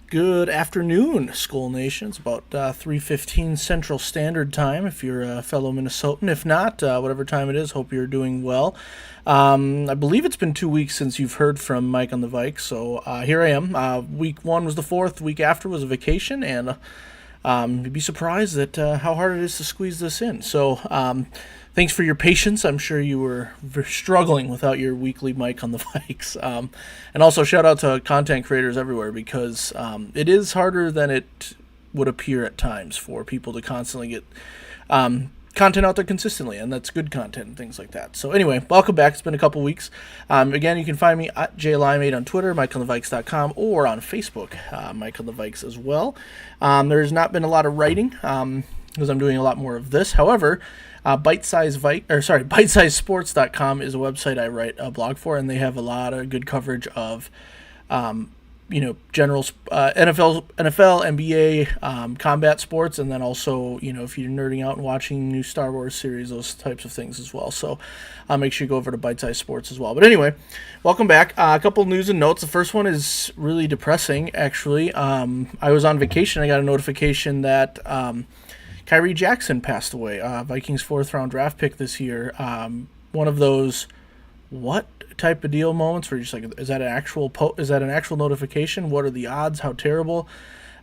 Good afternoon, Skull Nation. It's about 3:15 Central Standard Time if you're a fellow Minnesotan. If not, whatever time it is, hope you're doing well. I believe it's been 2 weeks since you've heard from Mike on the Vikes, so here I am. Week one was the fourth. Week after was a vacation, and you'd be surprised at how hard it is to squeeze this in. So, thanks for your patience. I'm sure you were struggling without your weekly mic on the Vikes. And also, shout out to content creators everywhere because it is harder than it would appear at times for people to constantly get content out there consistently, and that's good content and things like that. So anyway, welcome back. It's been a couple weeks. Again, you can find me at jlime8 on Twitter, MikeOnTheVikes.com, or on Facebook, Mike on the Vikes as well. There's not been a lot of writing because I'm doing a lot more of this. However, BitesizeSports.com is a website I write a blog for, and they have a lot of good coverage of general NFL, NBA, combat sports, and then also, if you're nerding out and watching new Star Wars series, those types of things as well. So make sure you go over to Bite Size Sports as well. But anyway, welcome back. A couple news and notes. The first one is really depressing, actually. I was on vacation. I got a notification that Kyrie Jackson passed away. Vikings 4th-round draft pick this year. One of those, what type of deal moments where you're just like, is that an actual notification? What are the odds? How terrible?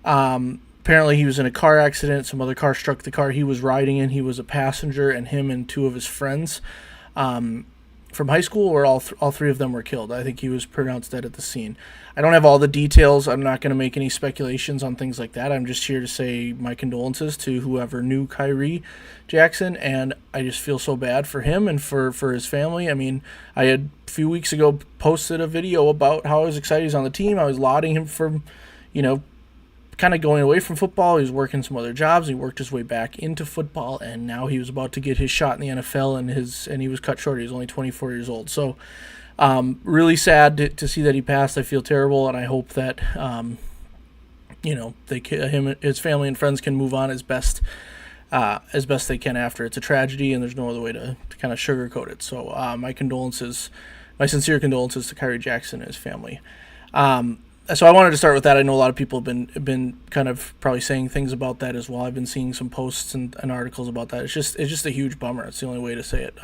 Apparently he was in a car accident. Some other car struck the car he was riding in. He was a passenger, and him and two of his friends from high school, or all three of them were killed. I think he was pronounced dead at the scene. I don't have all the details. I'm not going to make any speculations on things like that. I'm just here to say my condolences to whoever knew Kyrie Jackson, and I just feel so bad for him and for his family. I mean, I had a few weeks ago posted a video about how I was excited he's on the team. I was lauding him for, kind of going away from football. He was working some other jobs. He worked his way back into football, and now he was about to get his shot in the NFL, and he was cut short. He was only 24 years old. So really sad to see that he passed. I feel terrible, and I hope that his family and friends can move on as best they can after. It's a tragedy, and there's no other way to kind of sugarcoat it. So my sincere condolences to Kyrie Jackson and his family. So I wanted to start with that. I know a lot of people have been kind of probably saying things about that as well. I've been seeing some posts and articles about that. It's just a huge bummer. It's the only way to say it.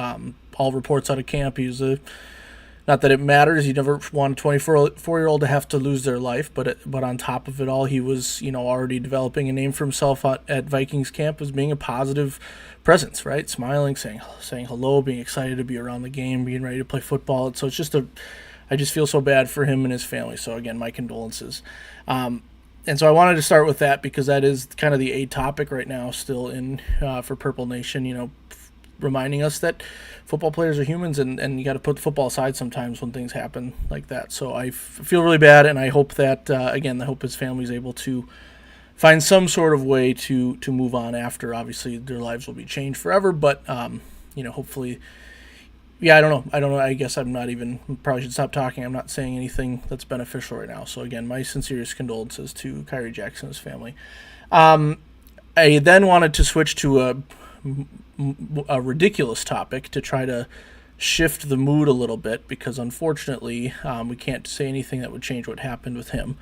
All reports out of camp, not that it matters. You never want a 24-year-old to have to lose their life, but on top of it all, he was already developing a name for himself at Vikings camp as being a positive presence, right? Smiling, saying hello, being excited to be around the game, being ready to play football. So it's just I just feel so bad for him and his family. So again, my condolences. And so I wanted to start with that because that is kind of the A topic right now still for Purple Nation, reminding us that football players are humans, and you got to put football aside sometimes when things happen like that. So I feel really bad, and I hope that, I hope his family is able to find some sort of way to move on after. Obviously, their lives will be changed forever, but, hopefully... Yeah, I don't know. I guess probably should stop talking. I'm not saying anything that's beneficial right now. So again, my sincerest condolences to Kyrie Jackson's family. I then wanted to switch to a ridiculous topic to try to shift the mood a little bit because unfortunately we can't say anything that would change what happened with him.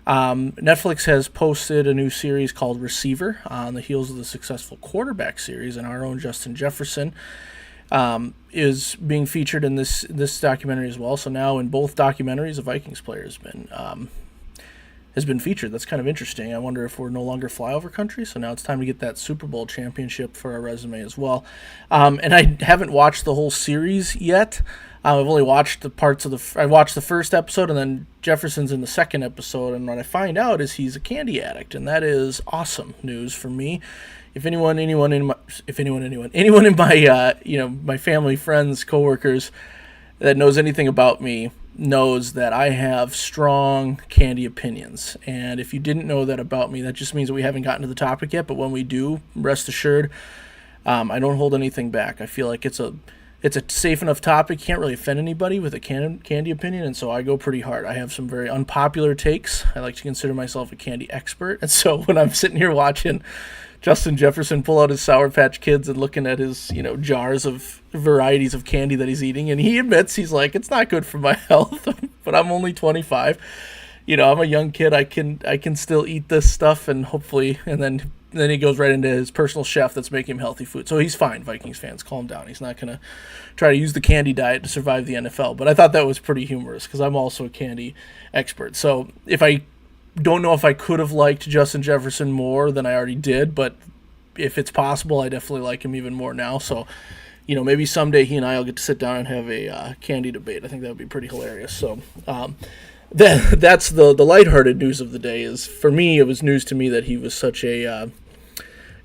Netflix has posted a new series called Receiver on the heels of the successful quarterback series, and our own Justin Jefferson is being featured in this documentary as well. So now in both documentaries, a Vikings player has been featured. That's kind of interesting. I wonder if we're no longer flyover country. So now it's time to get that Super Bowl championship for our resume as well. And I haven't watched the whole series yet. I've only watched the parts of I watched the first episode, and then Jefferson's in the second episode. And what I find out is he's a candy addict, and that is awesome news for me. If anyone in my my family, friends, coworkers that knows anything about me knows that I have strong candy opinions. And if you didn't know that about me, that just means that we haven't gotten to the topic yet. But when we do, rest assured, I don't hold anything back. I feel like it's a safe enough topic. Can't really offend anybody with a candy opinion, and so I go pretty hard. I have some very unpopular takes. I like to consider myself a candy expert, and so when I'm sitting here watching Justin Jefferson pull out his Sour Patch Kids and looking at his, jars of varieties of candy that he's eating, and he admits, he's like, it's not good for my health, but I'm only 25. I'm a young kid. I can still eat this stuff, and hopefully, and then he goes right into his personal chef that's making him healthy food. So he's fine, Vikings fans. Calm down. He's not going to try to use the candy diet to survive the NFL. But I thought that was pretty humorous because I'm also a candy expert. So if I don't know if I could have liked Justin Jefferson more than I already did, but if it's possible, I definitely like him even more now. So, maybe someday he and I will get to sit down and have a candy debate. I think that would be pretty hilarious. So, that's the lighthearted news of the day. Is for me, it was news to me that he was such a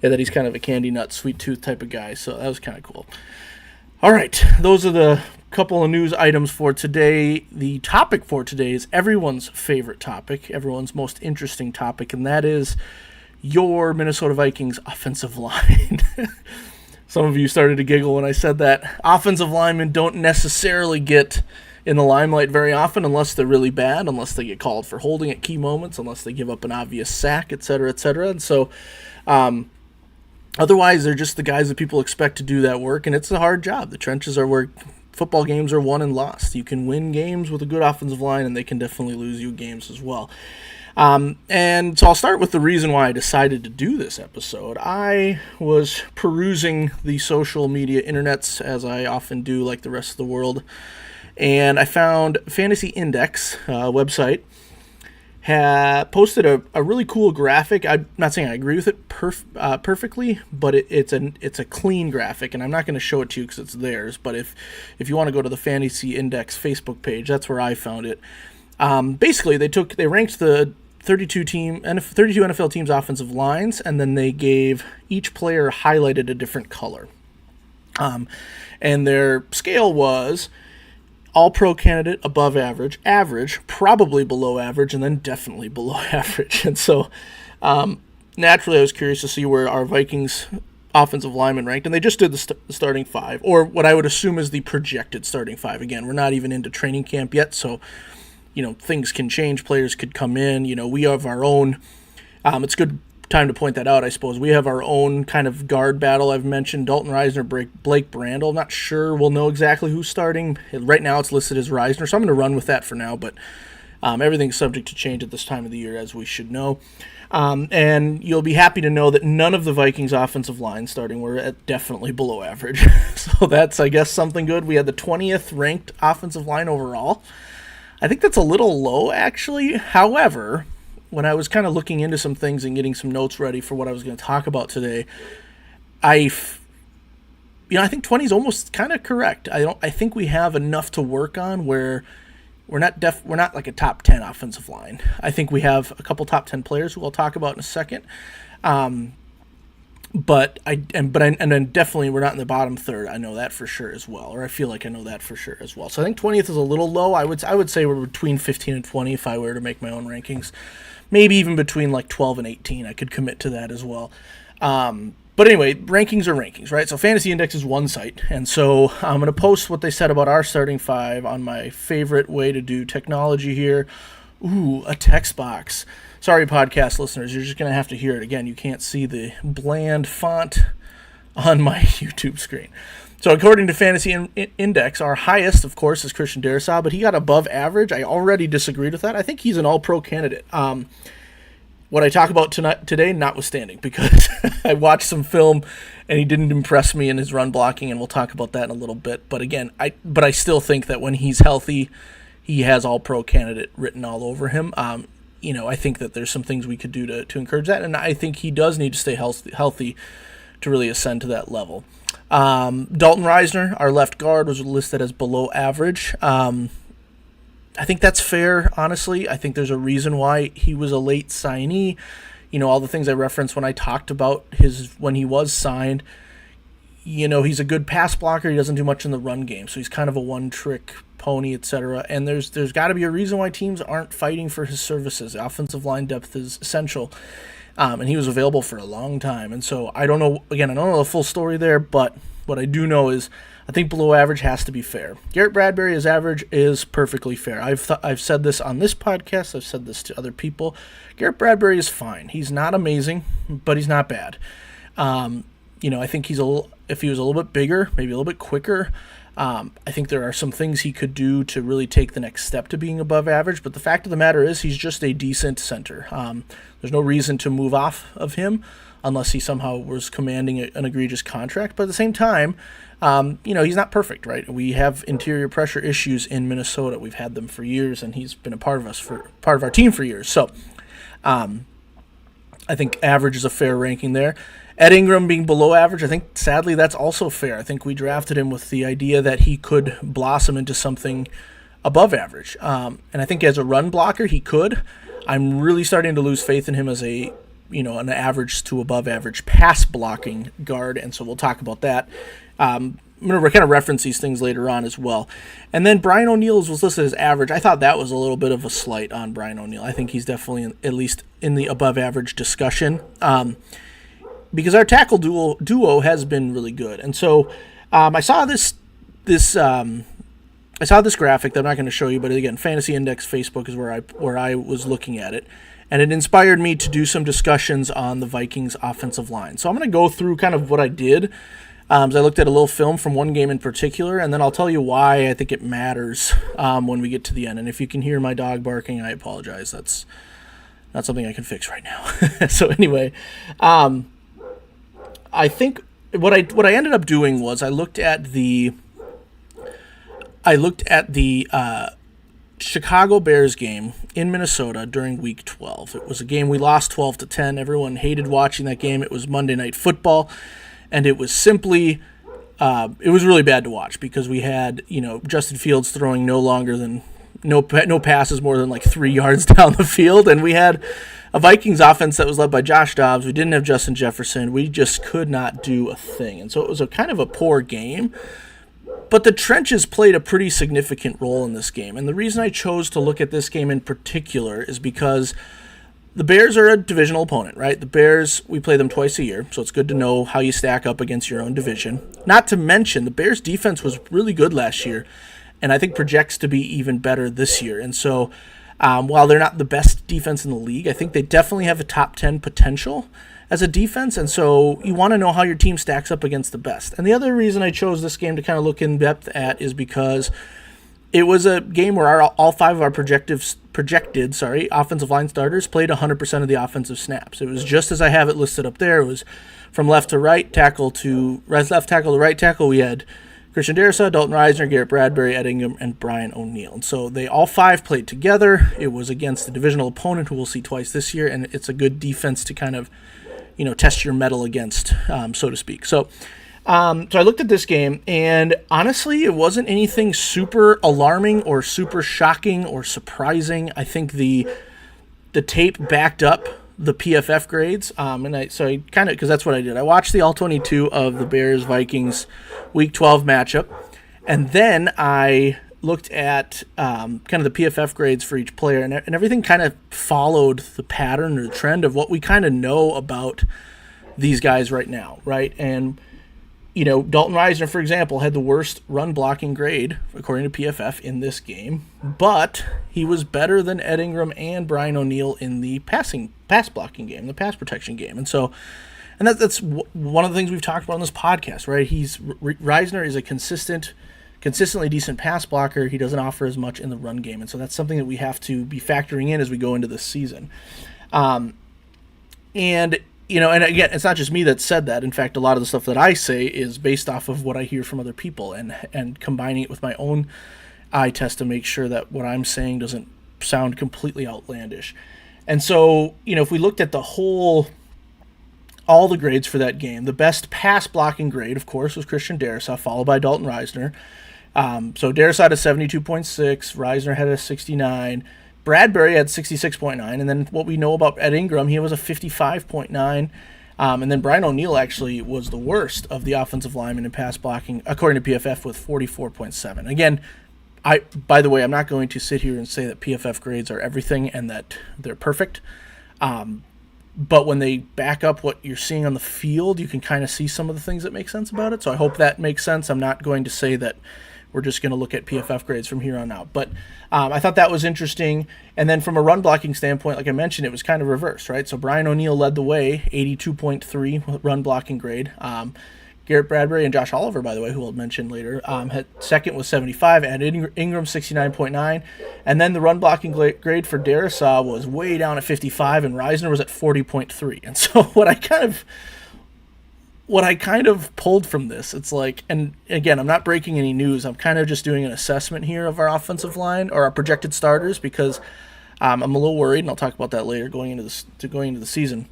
that he's kind of a candy nut, sweet tooth type of guy. So that was kind of cool. All right, those are the couple of news items for today. The topic for today is everyone's favorite topic, everyone's most interesting topic, and that is your Minnesota Vikings offensive line. Some of you started to giggle when I said that. Offensive linemen don't necessarily get in the limelight very often unless they're really bad, unless they get called for holding at key moments, unless they give up an obvious sack, etc., etc. And so otherwise, they're just the guys that people expect to do that work, and it's a hard job. The trenches are where football games are won and lost. You can win games with a good offensive line, and they can definitely lose you games as well. And so I'll start with the reason why I decided to do this episode. I was perusing the social media internets, as I often do, like the rest of the world, and I found Fantasy Index website had posted a really cool graphic. I'm not saying I agree with it perfectly, but it's a clean graphic, and I'm not going to show it to you because it's theirs. But if you want to go to the Fantasy Index Facebook page, that's where I found it. Basically, they ranked the 32 NFL teams' offensive lines, and then they gave each player highlighted a different color. And their scale was all-pro candidate, above average, average, probably below average, and then definitely below average. And so, naturally, I was curious to see where our Vikings offensive linemen ranked, and they just did the starting five, or what I would assume is the projected starting five. Again, we're not even into training camp yet, so things can change. Players could come in. We have our own. It's a good time to point that out, I suppose. We have our own kind of guard battle. I've mentioned Dalton Reisner, Blake Brandel. I'm not sure we'll know exactly who's starting. Right now it's listed as Reisner, so I'm going to run with that for now, but everything's subject to change at this time of the year, as we should know. And you'll be happy to know that none of the Vikings offensive line starting were at definitely below average. So that's, I guess, something good. We had the 20th ranked offensive line overall. I think that's a little low, actually. However, when I was kind of looking into some things and getting some notes ready for what I was going to talk about today, I think 20 is almost kind of correct. I think we have enough to work on where we're not like a top 10 offensive line. I think we have a couple top 10 players who I'll talk about in a second. But then definitely we're not in the bottom third. I know that for sure as well, or I feel like I know that for sure as well. So I think 20th is a little low. I would say we're between 15 and 20 if I were to make my own rankings. Maybe even between like 12 and 18. I could commit to that as well. But anyway, rankings are rankings, right? So Fantasy Index is one site, and so I'm going to post what they said about our starting five on my favorite way to do technology here. Ooh, a text box. Sorry, podcast listeners, you're just going to have to hear it again. You can't see the bland font on my YouTube screen. So according to Fantasy Index, our highest, of course, is Christian Darrisaw, but he got above average. I already disagreed with that. I think he's an all-pro candidate. What I talk about today, notwithstanding, because I watched some film and he didn't impress me in his run blocking, and we'll talk about that in a little bit. But again, I still think that when he's healthy, he has all-pro candidate written all over him. I think that there's some things we could do to encourage that, and I think he does need to stay healthy to really ascend to that level. Dalton Reisner, our left guard, was listed as below average. I think that's fair, honestly. I think there's a reason why he was a late signee. All the things I referenced when I talked about when he was signed. He's a good pass blocker. He doesn't do much in the run game, so he's kind of a one-trick pony, etc. And there's got to be a reason why teams aren't fighting for his services. Offensive line depth is essential, and he was available for a long time. And so I don't know the full story there, but what I do know is I think below average has to be fair. Garrett Bradbury as average is perfectly fair. I've said this on this podcast. I've said this to other people. Garrett Bradbury is fine. He's not amazing, but he's not bad. I think if he was a little bit bigger, maybe a little bit quicker, I think there are some things he could do to really take the next step to being above average, but the fact of the matter is he's just a decent center. There's no reason to move off of him unless he somehow was commanding an egregious contract. But at the same time, he's not perfect, right? We have interior pressure issues in Minnesota. We've had them for years, and he's been a part of our team for years. So I think average is a fair ranking there. Ed Ingram being below average, I think sadly that's also fair. I think we drafted him with the idea that he could blossom into something above average. And I think as a run blocker, he could. I'm really starting to lose faith in him as an average to above average pass blocking guard, and so we'll talk about that. I'm going to kind of reference these things later on as well. And then Brian O'Neill was listed as average. I thought that was a little bit of a slight on Brian O'Neill. I think he's definitely at least in the above average discussion. Because our tackle duo has been really good. And so I saw this graphic that I'm not going to show you, but again, Fantasy Index Facebook is where I was looking at it, and it inspired me to do some discussions on the Vikings offensive line. So I'm going to go through kind of what I did. I looked at a little film from one game in particular, and then I'll tell you why I think it matters when we get to the end. And if you can hear my dog barking, I apologize. That's not something I can fix right now. So anyway, I think what I ended up doing was I looked at the Chicago Bears game in Minnesota during Week 12. It was a game we lost 12-10. Everyone hated watching that game. It was Monday Night Football, and it was simply it was really bad to watch because we had Justin Fields throwing no passes more than like 3 yards down the field, and we had a Vikings offense that was led by Josh Dobbs. We didn't have Justin Jefferson. We just could not do a thing. And so it was a kind of a poor game. But the trenches played a pretty significant role in this game. And the reason I chose to look at this game in particular is because the Bears are a divisional opponent, right? The Bears, we play them twice a year, so it's good to know how you stack up against your own division. Not to mention, the Bears' defense was really good last year, and I think projects to be even better this year. And so while they're not the best defense in the league, I think they definitely have a top 10 potential as a defense, and so you want to know how your team stacks up against the best. And the other reason I chose this game to kind of look in depth at is because it was a game where all five of our projected offensive line starters played 100% of the offensive snaps. It was just as I have it listed up there. It was from left to right tackle to left tackle to right tackle. We had Christian Darrisaw, Dalton Reisner, Garrett Bradbury, Ed Ingram, and Brian O'Neill. And so they all five played together. It was against a divisional opponent who we'll see twice this year, and it's a good defense to kind of test your mettle against, so to speak. So I looked at this game, and honestly, it wasn't anything super alarming or super shocking or surprising. I think the tape backed up the PFF grades, because that's what I did. I watched the All-22 of the Bears-Vikings Week 12 matchup, and then I looked at kind of the PFF grades for each player, and everything kind of followed the pattern or the trend of what we kind of know about these guys right now, right? And Dalton Reisner, for example, had the worst run blocking grade according to PFF in this game, but he was better than Ed Ingram and Brian O'Neill in the pass blocking game, the pass protection game. And that's one of the things we've talked about on this podcast, right? Reisner is a consistently decent pass blocker. He doesn't offer as much in the run game, and so that's something that we have to be factoring in as we go into this season. And again, it's not just me that said that. In fact, a lot of the stuff that I say is based off of what I hear from other people and combining it with my own eye test to make sure that what I'm saying doesn't sound completely outlandish. And so, if we looked at all the grades for that game, the best pass blocking grade, of course, was Christian Darrisaw, followed by Dalton Reisner. So Darrisaw had a 72.6, Reisner had a 69, Bradbury had 66.9, and then what we know about Ed Ingram, he was a 55.9, and then Brian O'Neill actually was the worst of the offensive linemen in pass blocking, according to PFF, with 44.7. Again, by the way, I'm not going to sit here and say that PFF grades are everything and that they're perfect, but when they back up what you're seeing on the field, you can kind of see some of the things that make sense about it, so I hope that makes sense. I'm not going to say that we're just going to look at PFF grades from here on out. But I thought that was interesting. And then from a run blocking standpoint, like I mentioned, it was kind of reversed, right? So Brian O'Neill led the way, 82.3 run blocking grade. Garrett Bradbury and Josh Oliver, by the way, who I'll mention later, had second was 75, and Ingram 69.9, and then the run blocking grade for Darrisaw was way down at 55, and Reisner was at 40.3. And so what I kind of pulled from this, it's like, and again, I'm not breaking any news. I'm kind of just doing an assessment here of our offensive line or our projected starters because I'm a little worried, and I'll talk about that later going into the season.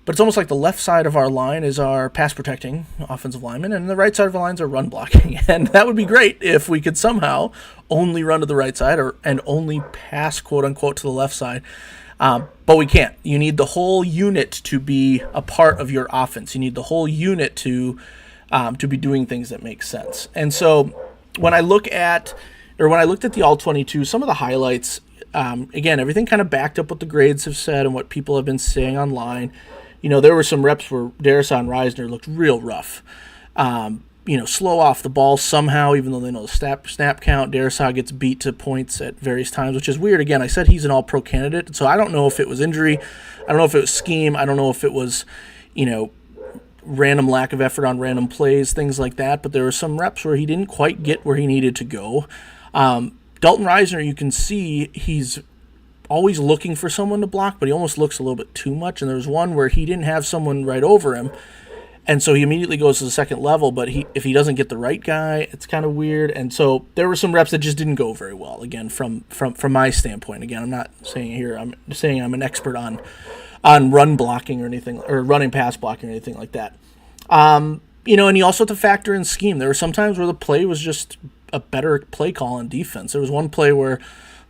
But it's almost like the left side of our line is our pass protecting offensive lineman, and the right side of our line is our run blocking. And that would be great if we could somehow only run to the right side and only pass, quote unquote, to the left side. But we can't. You need the whole unit to be a part of your offense. You need the whole unit to be doing things that make sense. And so when I looked at the All-22, some of the highlights, again, everything kind of backed up what the grades have said and what people have been saying online. There were some reps where Darrisaw and Reisner looked real rough. Slow off the ball somehow, even though they know the snap count. Darrisaw gets beat to points at various times, which is weird. Again, I said he's an all-pro candidate, so I don't know if it was injury. I don't know if it was scheme. I don't know if it was, random lack of effort on random plays, things like that. But there were some reps where he didn't quite get where he needed to go. Dalton Reisner, you can see he's always looking for someone to block, but he almost looks a little bit too much. And there was one where he didn't have someone right over him, and so he immediately goes to the second level. But if he doesn't get the right guy, it's kind of weird. And so there were some reps that just didn't go very well. Again, from my standpoint. Again, I'm not saying here. I'm saying I'm an expert on run blocking or anything, or running pass blocking or anything like that. And you also have to factor in scheme. There were some times where the play was just a better play call on defense. There was one play where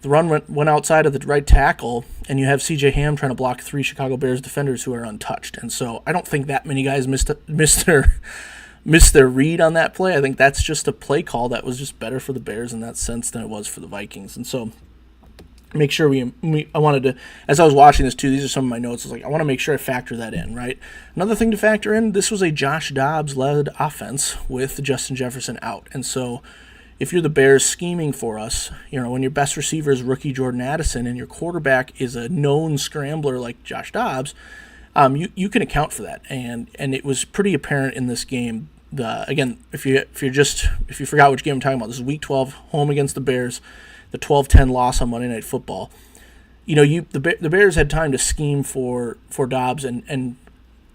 the run went outside of the right tackle, and you have C.J. Ham trying to block 3 Chicago Bears defenders who are untouched. And so I don't think that many guys missed their read on that play. I think that's just a play call that was just better for the Bears in that sense than it was for the Vikings. And so make sure I wanted to, as I was watching this too, these are some of my notes. I was like, I want to make sure I factor that in, right? Another thing to factor in, this was a Josh Dobbs-led offense with Justin Jefferson out. And so if you're the Bears scheming for us, when your best receiver is rookie Jordan Addison and your quarterback is a known scrambler like Josh Dobbs, you can account for that. And it was pretty apparent in this game. Again, if you forgot which game I'm talking about, this is Week 12, home against the Bears, the 12-10 loss on Monday Night Football. The Bears had time to scheme for Dobbs, and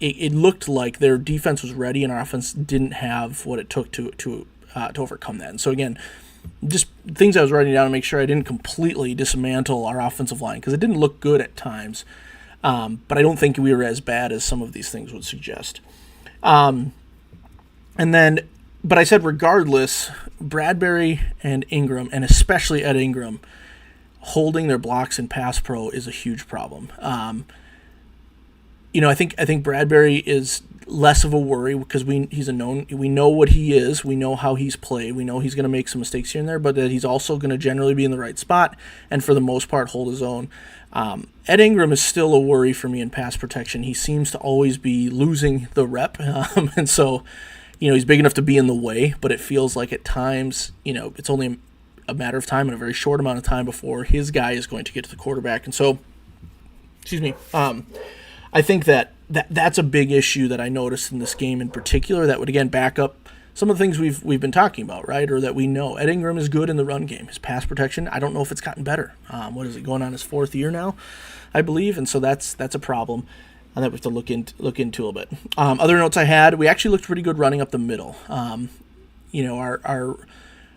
it looked like their defense was ready and our offense didn't have what it took to overcome that. And so again, just things I was writing down to make sure I didn't completely dismantle our offensive line, because it didn't look good at times, but I don't think we were as bad as some of these things would suggest. But I said regardless, Bradbury and Ingram, and especially Ed Ingram, holding their blocks in pass pro is a huge problem. I think Bradbury is less of a worry because we know what he is, we know how he's played, we know he's going to make some mistakes here and there, but that he's also going to generally be in the right spot and for the most part hold his own. Ed Ingram is still a worry for me in pass protection. He seems to always be losing the rep, and so he's big enough to be in the way, but it feels like at times it's only a matter of time and a very short amount of time before his guy is going to get to the quarterback. And so, I think that's a big issue that I noticed in this game in particular that would, again, back up some of the things we've been talking about, right, or that we know. Ed Ingram is good in the run game. His pass protection, I don't know if it's gotten better. What is it, going on his 4th year now, I believe, and so that's a problem that we have to look into a little bit. Other notes I had, we actually looked pretty good running up the middle. Our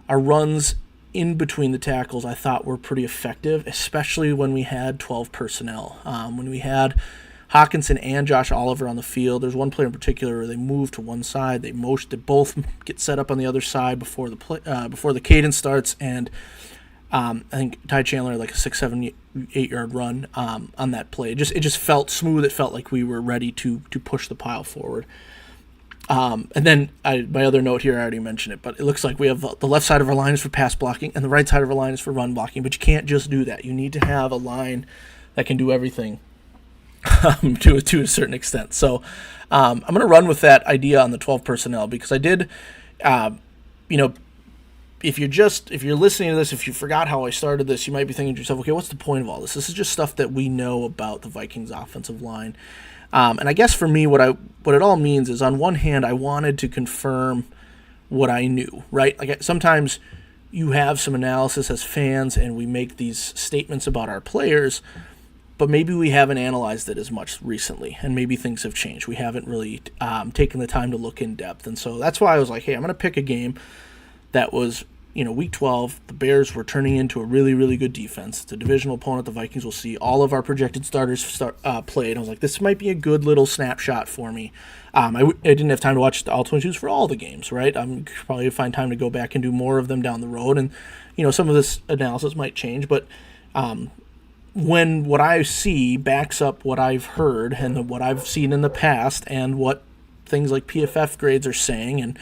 runs in between the tackles I thought were pretty effective, especially when we had 12 personnel. When we had Hawkinson and Josh Oliver on the field. There's one player in particular where they move to one side. They both get set up on the other side before the cadence starts, and I think Ty Chandler had like a 6, 7, 8-yard run on that play. It just felt smooth. It felt like we were ready to push the pile forward. And then my other note here, I already mentioned it, but it looks like we have the left side of our line is for pass blocking and the right side of our line is for run blocking, but you can't just do that. You need to have a line that can do everything to a certain extent. So I'm going to run with that idea on the 12 personnel because I did, if you're listening to this, if you forgot how I started this, you might be thinking to yourself, okay, what's the point of all this? This is just stuff that we know about the Vikings offensive line. And I guess for me, what it all means is, on one hand, I wanted to confirm what I knew, right? Like, sometimes you have some analysis as fans, and we make these statements about our players, but maybe we haven't analyzed it as much recently, and maybe things have changed. We haven't really taken the time to look in depth, and so that's why I was like, hey, I'm going to pick a game that was, week 12. The Bears were turning into a really, really good defense. It's a divisional opponent. The Vikings will see. All of our projected starters played. I was like, this might be a good little snapshot for me. I didn't have time to watch all 22s for all the games, right? I'm probably find time to go back and do more of them down the road. And, some of this analysis might change. But when what I see backs up what I've heard and what I've seen in the past and what things like PFF grades are saying, and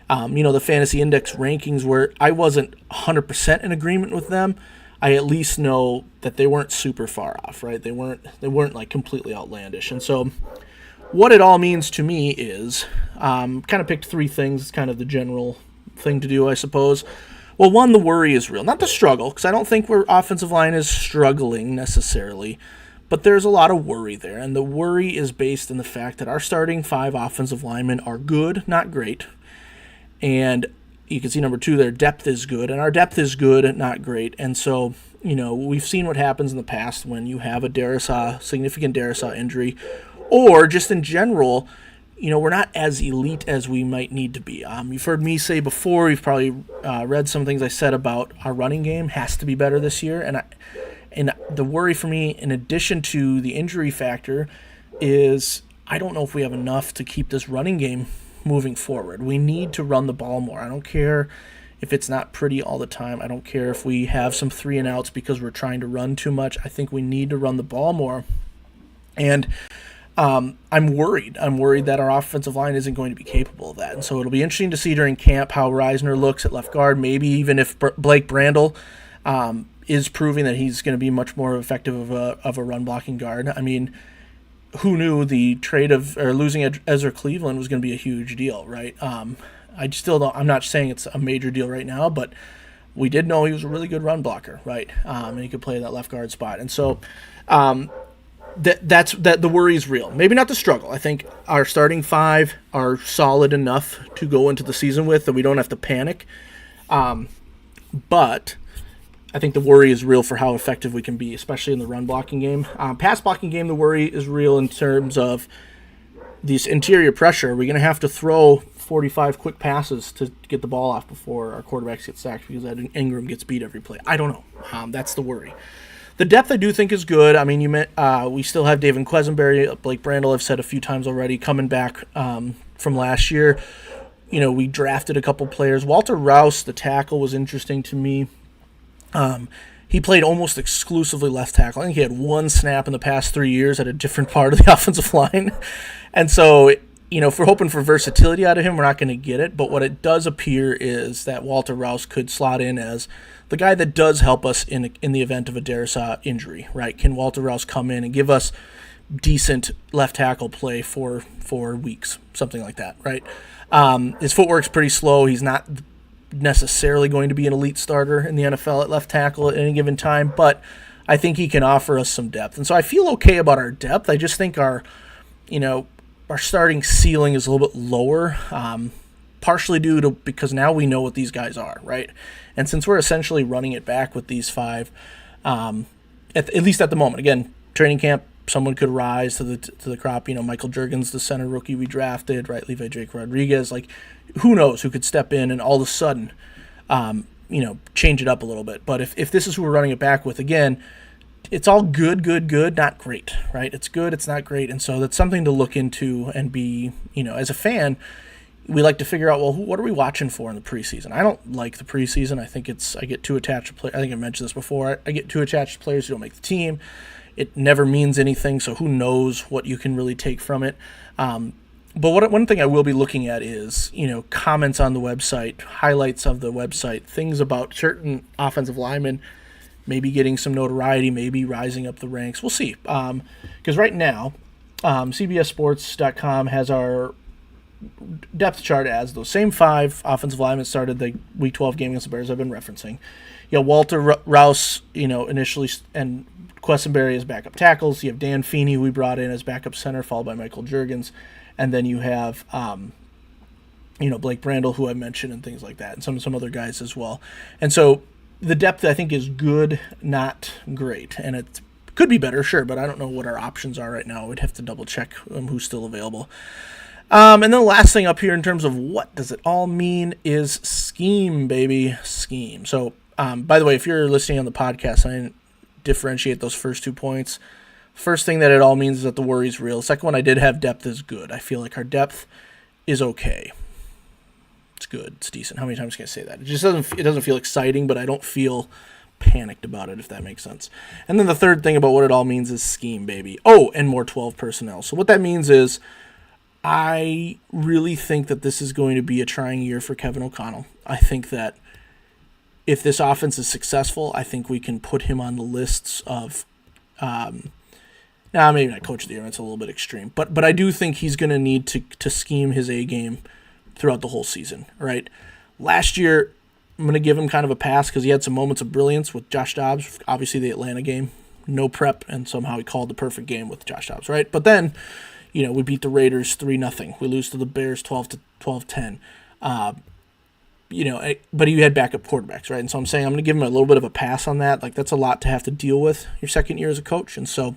the Fantasy Index rankings, where I wasn't 100% in agreement with them, I at least know that they weren't super far off, right? They weren't like completely outlandish. And so what it all means to me is, kind of picked three things. It's kind of the general thing to do, I suppose. Well, one, the worry is real. Not the struggle, because I don't think our offensive line is struggling necessarily, but there's a lot of worry there. And the worry is based in the fact that our starting 5 offensive linemen are good, not great. And you can see number 2, their depth is good, and our depth is good, not great. And so, we've seen what happens in the past when you have a significant Darrisaw injury, or just in general, we're not as elite as we might need to be. You've heard me say before, you've probably read some things I said about our running game has to be better this year. And the worry for me, in addition to the injury factor, is I don't know if we have enough to keep this running game moving forward. We need to run the ball more. I don't care if it's not pretty all the time. I don't care if we have some 3 and outs because we're trying to run too much. I think we need to run the ball more. And I'm worried. I'm worried that our offensive line isn't going to be capable of that. And so it'll be interesting to see during camp how Reisner looks at left guard, maybe even if Blake Brandel is proving that he's going to be much more effective of a run-blocking guard. I mean, who knew the trade of or losing Ezra Cleveland was going to be a huge deal, right? I still don't. I'm not saying it's a major deal right now, but we did know he was a really good run blocker, right? And he could play that left guard spot, and so that's the worry is real. Maybe not the struggle. I think our starting 5 are solid enough to go into the season with that we don't have to panic. But I think the worry is real for how effective we can be, especially in the run blocking game. Pass blocking game, the worry is real in terms of this interior pressure. We're going to have to throw 45 quick passes to get the ball off before our quarterbacks get sacked because Ingram gets beat every play. I don't know. That's the worry. The depth I do think is good. I mean, we still have David Quesenberry, Blake Brandel, I've said a few times already, coming back from last year. We drafted a couple players. Walter Rouse, the tackle, was interesting to me. He played almost exclusively left tackle. I think he had 1 snap in the past 3 years at a different part of the offensive line. And so, if we're hoping for versatility out of him, we're not going to get it. But what it does appear is that Walter Rouse could slot in as the guy that does help us in the event of a Darrisaw injury, right? Can Walter Rouse come in and give us decent left tackle play for 4 weeks, something like that, right? His footwork's pretty slow. He's not necessarily going to be an elite starter in the NFL at left tackle at any given time, but I think he can offer us some depth. And so I feel okay about our depth. I just think our starting ceiling is a little bit lower, partially due to because now we know what these guys are, right? And since we're essentially running it back with these 5, at least at the moment, again, training camp, someone could rise to the crop. Michael Juergens, the center rookie we drafted, right? Levi Jake Rodriguez, like, who knows who could step in and all of a sudden, change it up a little bit. But if this is who we're running it back with, again, it's all good, not great, right? It's good, it's not great. And so that's something to look into and be, as a fan, we like to figure out, well, what are we watching for in the preseason? I don't like the preseason. I think I get too attached to players. I think I mentioned this before. I get too attached to players who don't make the team. It never means anything, so who knows what you can really take from it. But one thing I will be looking at is, comments on the website, highlights of the website, things about certain offensive linemen maybe getting some notoriety, maybe rising up the ranks. We'll see. Because right now, CBSSports.com has our depth chart as those same 5 offensive linemen started the Week 12 game against the Bears I've been referencing. You have Walter Rouse, initially, and Quessenberry as backup tackles. You have Dan Feeney, who we brought in as backup center, followed by Michael Juergens. And then you have, Blake Brandel, who I mentioned, and things like that, and some other guys as well. And so the depth, I think, is good, not great. And it could be better, sure, but I don't know what our options are right now. We'd have to double-check who's still available. And then the last thing up here in terms of what does it all mean is scheme, baby, scheme. So, by the way, if you're listening on the podcast, I didn't differentiate those first 2 points. First thing that it all means is that the worry's real. Second one, I did have depth is good. I feel like our depth is okay. It's good. It's decent. How many times can I say that? It just doesn't feel exciting, but I don't feel panicked about it, if that makes sense. And then the third thing about what it all means is scheme, baby. Oh, and more 12 personnel. So what that means is I really think that this is going to be a trying year for Kevin O'Connell. I think that if this offense is successful, I think we can put him on the lists of maybe not coach of the year. That's a little bit extreme. But I do think he's going to need to scheme his A game throughout the whole season, right? Last year, I'm going to give him kind of a pass because he had some moments of brilliance with Josh Dobbs, obviously the Atlanta game, no prep, and somehow he called the perfect game with Josh Dobbs, right? But then, we beat the Raiders 3-0. We lose to the Bears 12-10. But he had backup quarterbacks, right? And so I'm saying I'm going to give him a little bit of a pass on that. Like, that's a lot to have to deal with your second year as a coach. And so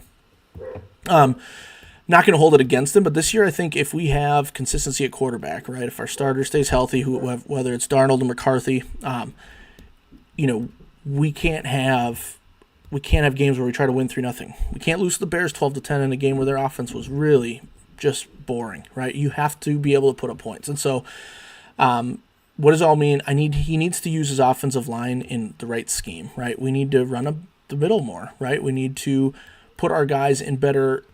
not going to hold it against him, but this year I think if we have consistency at quarterback, right, if our starter stays healthy, whether it's Darnold or McCarthy, we can't have games where we try to win 3-0. We can't lose to the Bears 12-10 in a game where their offense was really just boring, right? You have to be able to put up points. And so what does it all mean? He needs to use his offensive line in the right scheme, right? We need to run up the middle more, right? We need to put our guys in better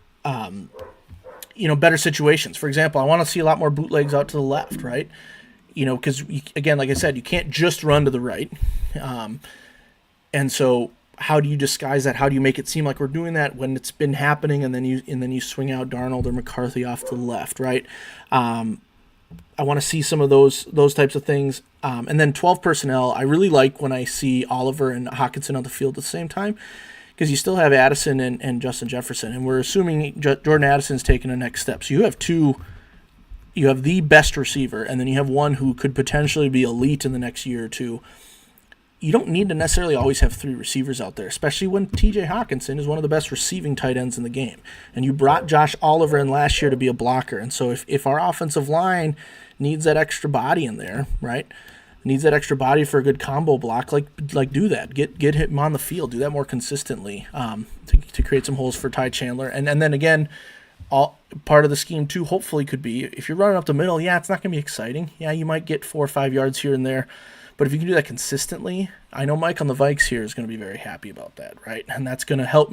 situations. For example, I want to see a lot more bootlegs out to the left, right? Because, again, like I said, you can't just run to the right. And so how do you disguise that? How do you make it seem like we're doing that when it's been happening and then you swing out Darnold or McCarthy off to the left, right? I want to see some of those types of things. And then 12 personnel, I really like when I see Oliver and Hockenson on the field at the same time, because you still have Addison and Justin Jefferson, and we're assuming Jordan Addison's taking the next step. So you have the best receiver, and then you have one who could potentially be elite in the next year or two. You don't need to necessarily always have 3 receivers out there, especially when TJ Hockenson is one of the best receiving tight ends in the game. And you brought Josh Oliver in last year to be a blocker. And so if our offensive line needs that extra body in there, right, needs that extra body for a good combo block, like do that. Get him on the field. Do that more consistently to create some holes for Ty Chandler. And then again, part of the scheme too hopefully could be if you're running up the middle, it's not going to be exciting. Yeah, you might get 4 or 5 yards here and there. But if you can do that consistently, I know Mike on the Vikes here is going to be very happy about that, right? And that's going to help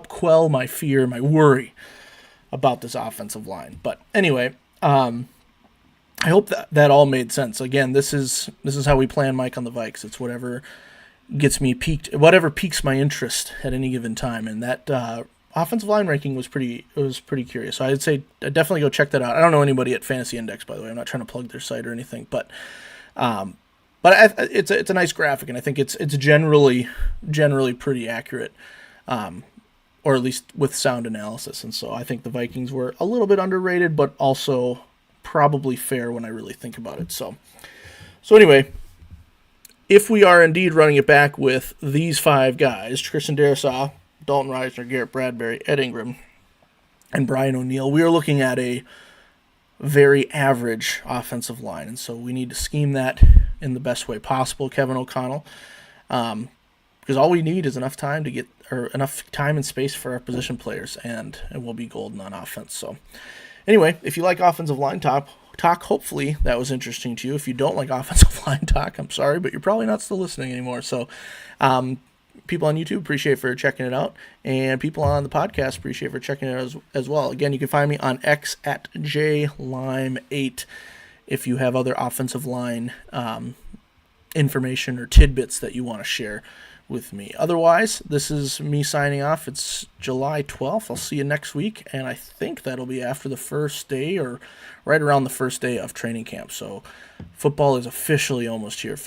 quell my fear, my worry about this offensive line. But anyway, I hope that all made sense. Again, this is how we plan Mike on the Vikes. It's whatever gets me whatever piques my interest at any given time. And that offensive line ranking was pretty curious. So I'd say definitely go check that out. I don't know anybody at Fantasy Index, by the way. I'm not trying to plug their site or anything, but it's a nice graphic, and I think it's generally pretty accurate, or at least with sound analysis. And so I think the Vikings were a little bit underrated, but also probably fair when I really think about it. So anyway, if we are indeed running it back with these 5 guys, Christian Darrisaw, Dalton Reisner, Garrett Bradbury, Ed Ingram, and Brian O'Neill, we are looking at a very average offensive line, and so we need to scheme that in the best way possible, Kevin O'Connell, because all we need is enough time and space for our position players, and we'll be golden on offense. So anyway, if you like offensive line talk, hopefully that was interesting to you. If you don't like offensive line talk, I'm sorry, but you're probably not still listening anymore. So people on YouTube appreciate for checking it out, and people on the podcast appreciate for checking it out as well. Again, you can find me on X at JLime8 if you have other offensive line information or tidbits that you want to share with me. Otherwise, this is me signing off. It's July 12th. I'll see you next week, and I think that'll be after the first day or right around the first day of training camp. So football is officially almost here.